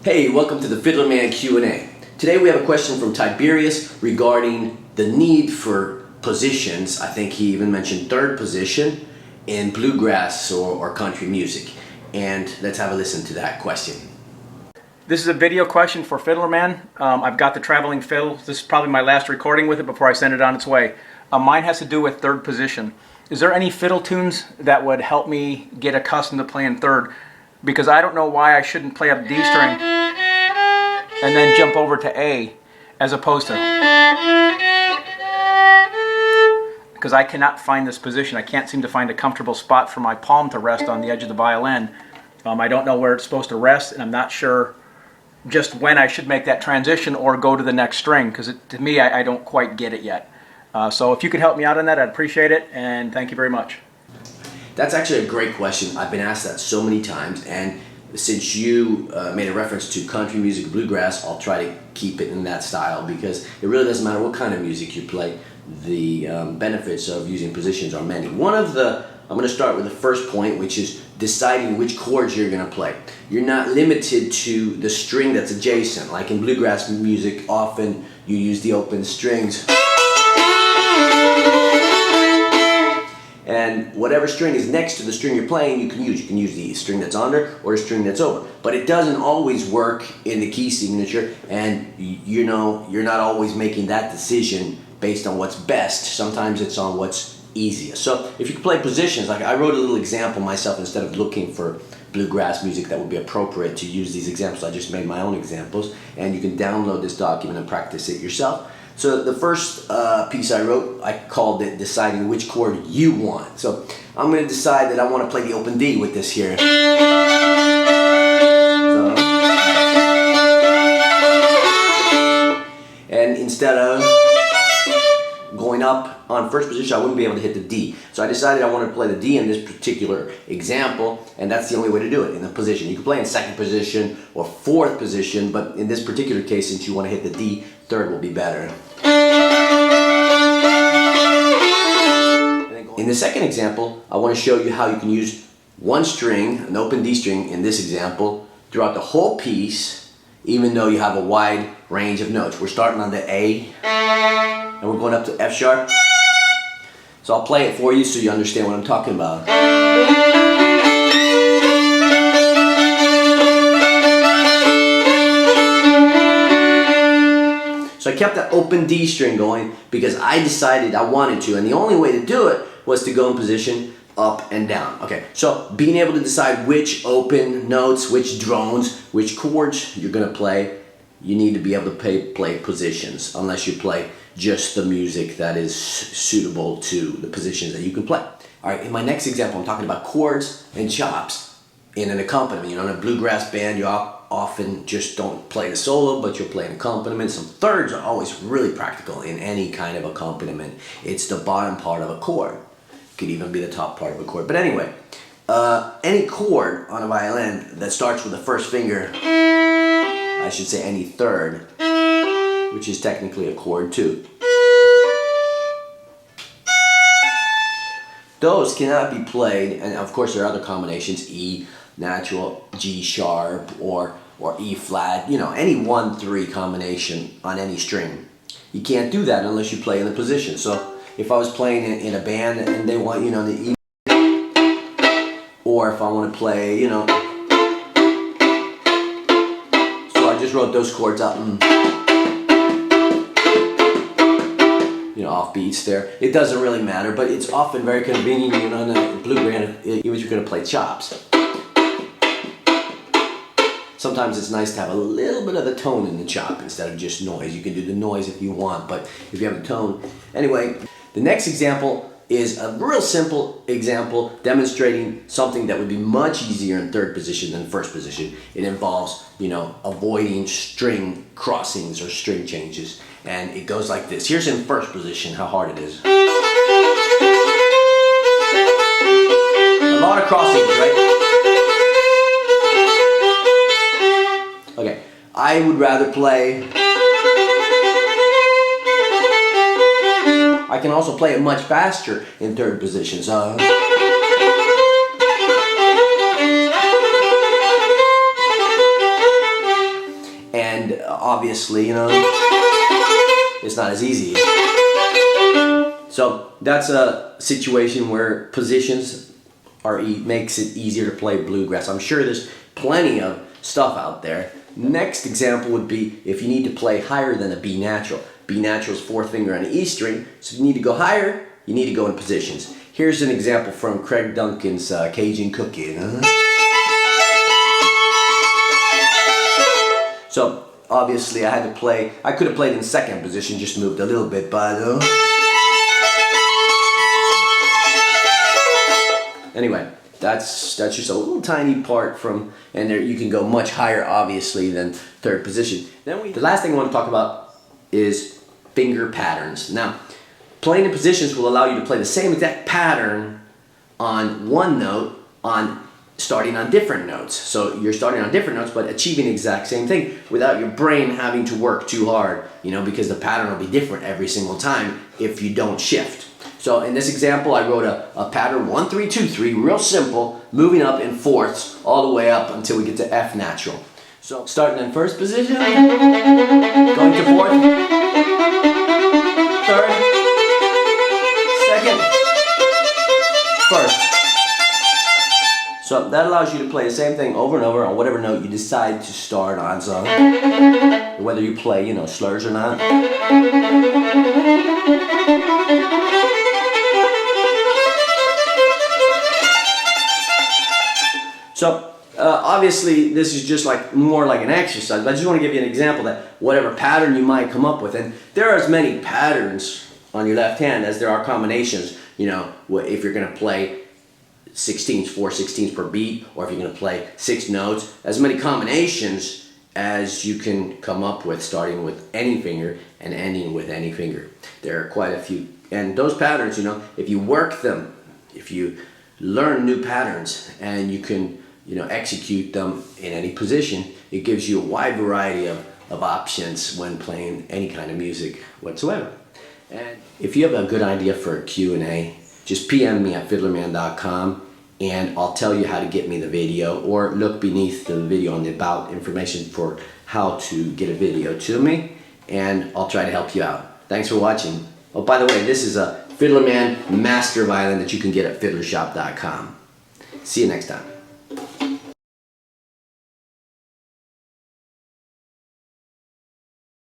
Hey, welcome to the Fiddlerman Q A. Today we have a question from Tiberius regarding the need for positions. I think he even mentioned third position in bluegrass or country music. And let's have a listen to that question. This is a video question for Fiddlerman. I've got the traveling fiddle. This is probably my last recording with it before I send it on its way. Mine has to do with third position. Is there any fiddle tunes that would help me get accustomed to playing third? Because I don't know why I shouldn't play up D string and then jump over to A as opposed to... Because I cannot find this position. I can't seem to find a comfortable spot for my palm to rest on the edge of the violin. I don't know where it's supposed to rest, and I'm not sure just when I should make that transition or go to the next string, because to me I don't quite get it yet. So if you could help me out on that, I'd appreciate it, and thank you very much. That's actually a great question. I've been asked that so many times, and since you made a reference to country music, bluegrass, I'll try to keep it in that style, because it really doesn't matter what kind of music you play. The benefits of using positions are many. I'm going to start with the first point, which is deciding which chords you're going to play. You're not limited to the string that's adjacent. Like in bluegrass music, often you use the open strings. And whatever string is next to the string you're playing, you can use. You can use the string that's under or the string that's over. But it doesn't always work in the key signature, and you're not always making that decision based on what's best. Sometimes it's on what's easiest. So if you can play positions, like I wrote a little example myself instead of looking for bluegrass music that would be appropriate to use these examples. I just made my own examples, and you can download this document and practice it yourself. So the first piece I wrote, I called it deciding which chord you want. So I'm going to decide that I want to play the open D with this here. So, and instead of going up on first position, I wouldn't be able to hit the D. So I decided I wanted to play the D in this particular example, and that's the only way to do it, in the position. You can play in second position or fourth position, but in this particular case, since you want to hit the D, third will be better. In the second example, I want to show you how you can use one string, an open D string in this example, throughout the whole piece, even though you have a wide range of notes. We're starting on the A, and we're going up to F sharp. So I'll play it for you so you understand what I'm talking about. So I kept that open D string going because I decided I wanted to, and the only way to do it was to go in position up and down. Okay, so being able to decide which open notes, which drones, which chords you're going to play, you need to be able to play positions, unless you play just the music that is suitable to the positions that you can play. All right, in my next example, I'm talking about chords and chops in an accompaniment. In a bluegrass band, you often just don't play the solo, but you'll play an accompaniment. Some thirds are always really practical in any kind of accompaniment. It's the bottom part of a chord. Could even be the top part of a chord. But anyway, any chord on a violin that starts with the first finger, I should say any third, which is technically a chord too. Those cannot be played, and of course there are other combinations, E, natural, G sharp, or E flat, any 1-3 combination on any string. You can't do that unless you play in the position. So if I was playing in a band and they want, the E, or if I want to play, so I just wrote those chords out and, off beats there. It doesn't really matter, but it's often very convenient, in the bluegrass, even if you're going to play chops. Sometimes it's nice to have a little bit of the tone in the chop instead of just noise. You can do the noise if you want, but if you have the tone. Anyway, the next example is a real simple example demonstrating something that would be much easier in third position than first position. It involves, avoiding string crossings or string changes. And it goes like this. Here's in first position how hard it is. A lot of crossings, right? Okay, I would rather play... I can also play it much faster in third position. So... And obviously, you know, it's not as easy. So that's a situation where positions makes it easier to play bluegrass. I'm sure there's plenty of stuff out there. Next example would be if you need to play higher than a B natural. B natural is fourth finger on the E string, so if you need to go higher, you need to go in positions. Here's an example from Craig Duncan's Cajun Cooking. So obviously I could have played in second position, just moved a little bit, but anyway, that's just a little tiny part from, and there you can go much higher obviously than third position. The last thing I want to talk about is finger patterns. Now, playing in positions will allow you to play the same exact pattern on one note starting on different notes. So you're starting on different notes but achieving the exact same thing without your brain having to work too hard, you know, because the pattern will be different every single time if you don't shift. So in this example, I wrote a pattern 1, 3, 2, 3, real simple, moving up in fourths all the way up until we get to F natural. So starting in first position, going to fourth, third, second, first. So that allows you to play the same thing over and over on whatever note you decide to start on. So whether you play, you know, slurs or not. So obviously this is just like more like an exercise, but I just want to give you an example that whatever pattern you might come up with, and there are as many patterns on your left hand as there are combinations. You know, if you're going to play 16ths, 4/16ths per beat, or if you're going to play 6 notes, as many combinations as you can come up with, starting with any finger and ending with any finger. There are quite a few, and those patterns, you know, if you work them, if you learn new patterns and you can, you know, execute them in any position, it gives you a wide variety of options when playing any kind of music whatsoever. And if you have a good idea for a Q&A, just PM me at fiddlerman.com and I'll tell you how to get me the video, or look beneath the video on the about information for how to get a video to me, and I'll try to help you out. Thanks for watching. Oh, by the way, this is a Fiddlerman Master Violin that you can get at fiddlershop.com. See you next time.